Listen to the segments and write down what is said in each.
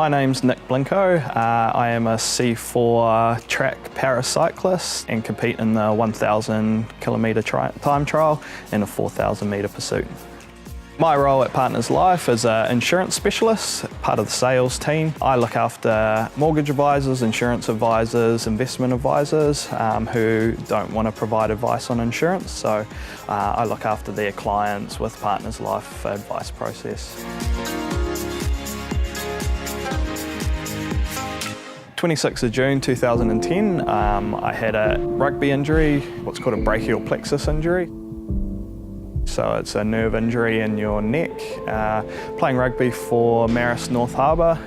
My name's Blincoe. I am a C4 track paracyclist and compete in the 1,000 kilometre time trial and a 4,000 metre pursuit. My role at Partners Life is an insurance specialist, part of the sales team. I look after mortgage advisors, insurance advisors, investment advisors who don't want to provide advice on insurance. So I look after their clients with Partners Life advice process. 26th of June 2010, I had a rugby injury, what's called a brachial plexus injury. So it's a nerve injury in your neck. Playing rugby for Marist North Harbour,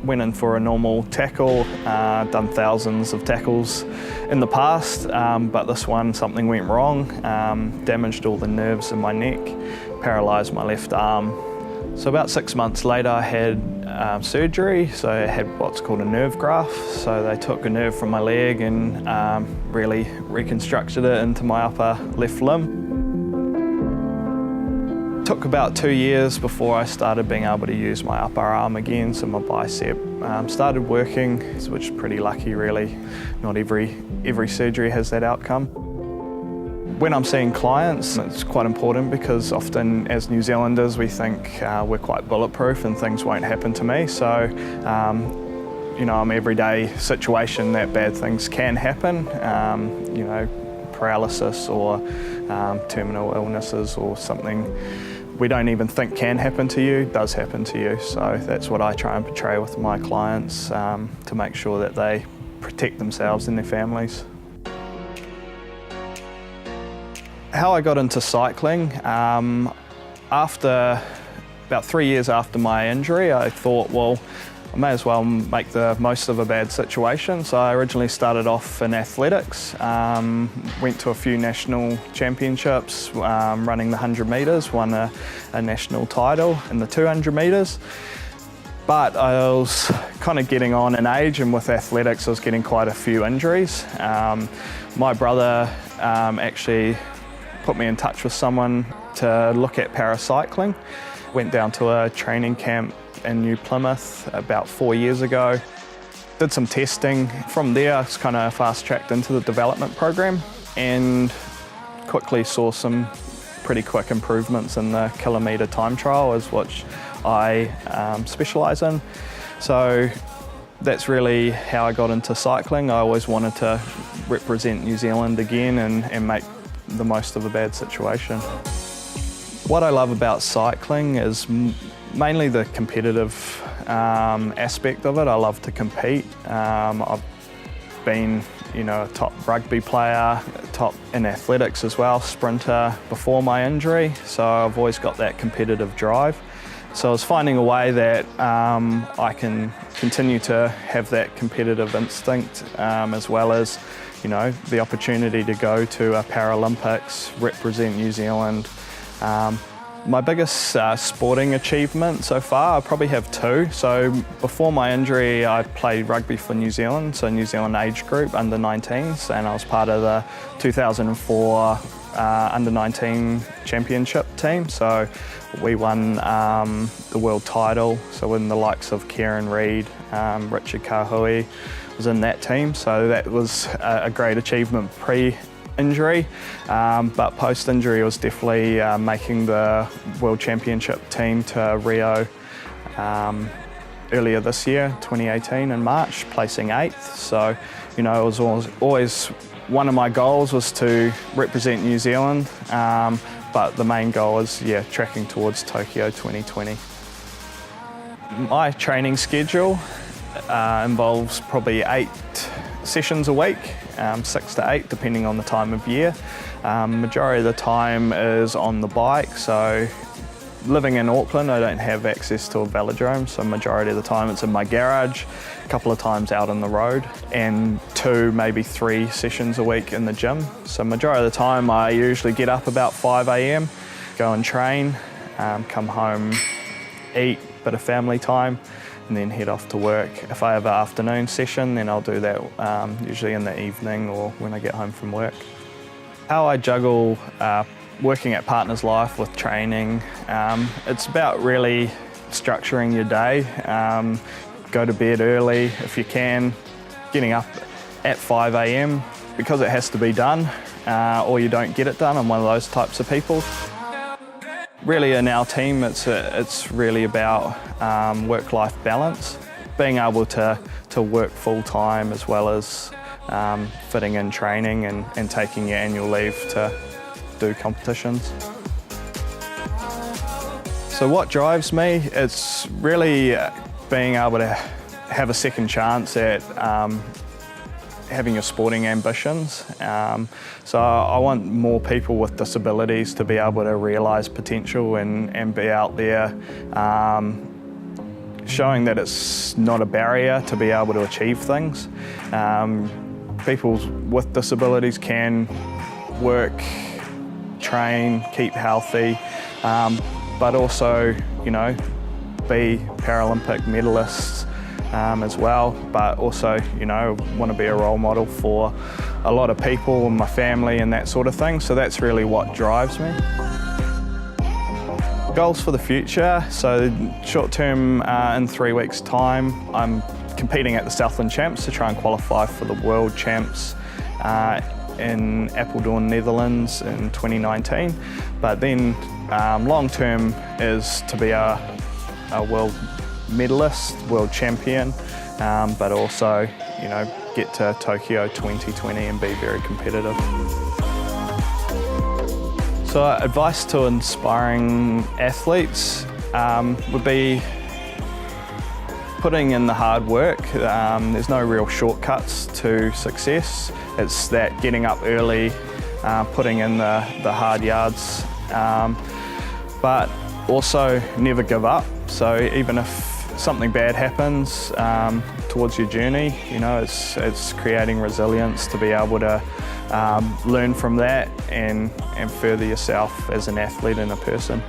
went in for a normal tackle, done thousands of tackles in the past, but this one, something went wrong, damaged all the nerves in my neck, paralysed my left arm. So about 6 months later I had surgery, so I had what's called a nerve graft. So they took a nerve from my leg and really reconstructed it into my upper left limb. It took about 2 years before I started being able to use my upper arm again, so my bicep started working, which is pretty lucky really. Not every surgery has that outcome. When I'm seeing clients, it's quite important because often as New Zealanders we think we're quite bulletproof and things won't happen to me. So, I'm everyday situation that bad things can happen, paralysis or terminal illnesses or something we don't even think can happen to you, does happen to you. So that's what I try and portray with my clients to make sure that they protect themselves and their families. How I got into cycling, after about 3 years after my injury, I thought, well, I may as well make the most of a bad situation. So I originally started off in athletics, went to a few national championships, running the 100 metres, won a national title in the 200 metres. But I was kind of getting on in age, and with athletics I was getting quite a few injuries. My brother actually put me in touch with someone to look at paracycling. Went down to a training camp in New Plymouth about 4 years ago. Did some testing. From there I was kind of fast-tracked into the development program and quickly saw some pretty quick improvements in the kilometre time trial, is what I specialise in. So that's really how I got into cycling. I always wanted to represent New Zealand again and make the most of a bad situation. What I love about cycling is mainly the competitive aspect of it. I love to compete. I've been, a top rugby player, top in athletics as well, sprinter before my injury. So I've always got that competitive drive. So I was finding a way that I can continue to have that competitive instinct as well as, the opportunity to go to a Paralympics, represent New Zealand. My biggest sporting achievement so far, I probably have two. So before my injury, I played rugby for New Zealand, so New Zealand age group, under 19s, and I was part of the 2004 under 19 championship team. So we won the world title, so in the likes of Kieran Reid, Richard Kahui was in that team. So that was a great achievement pre-injury, but post-injury was definitely making the World Championship team to Rio earlier this year, 2018 in March, placing 8th. So, it was always one of my goals was to represent New Zealand, but the main goal is, tracking towards Tokyo 2020. My training schedule involves probably 8 sessions a week, 6 to 8 depending on the time of year. Majority of the time is on the bike, so living in Auckland I don't have access to a velodrome, so majority of the time it's in my garage, a couple of times out on the road, and 2, maybe 3 sessions a week in the gym. So majority of the time I usually get up about 5 AM, go and train, come home, eat, bit of family time, and then head off to work. If I have an afternoon session, then I'll do that usually in the evening or when I get home from work. How I juggle working at Partners Life with training, it's about really structuring your day. go to bed early if you can, getting up at 5 a.m. because it has to be done, or you don't get it done. I'm one of those types of people. Really in our team, it's really about work-life balance, being able to work full-time as well as fitting in training and taking your annual leave to do competitions. So what drives me, it's really being able to have a second chance at having your sporting ambitions. So I want more people with disabilities to be able to realise potential and be out there showing that it's not a barrier to be able to achieve things. People with disabilities can work, train, keep healthy, but also, be Paralympic medalists as well, but also, want to be a role model for a lot of people and my family and that sort of thing. So that's really what drives me. Goals for the future, so short term, in 3 weeks' time, I'm competing at the Southland Champs to try and qualify for the World Champs in Apeldoorn, Netherlands in 2019. But then long term is to be a world medalist, world champion, but also, get to Tokyo 2020 and be very competitive. So advice to inspiring athletes would be putting in the hard work. There's no real shortcuts to success. It's that getting up early, putting in the hard yards, but also never give up. So even if something bad happens towards your journey, it's creating resilience to be able to learn from that and further yourself as an athlete and a person.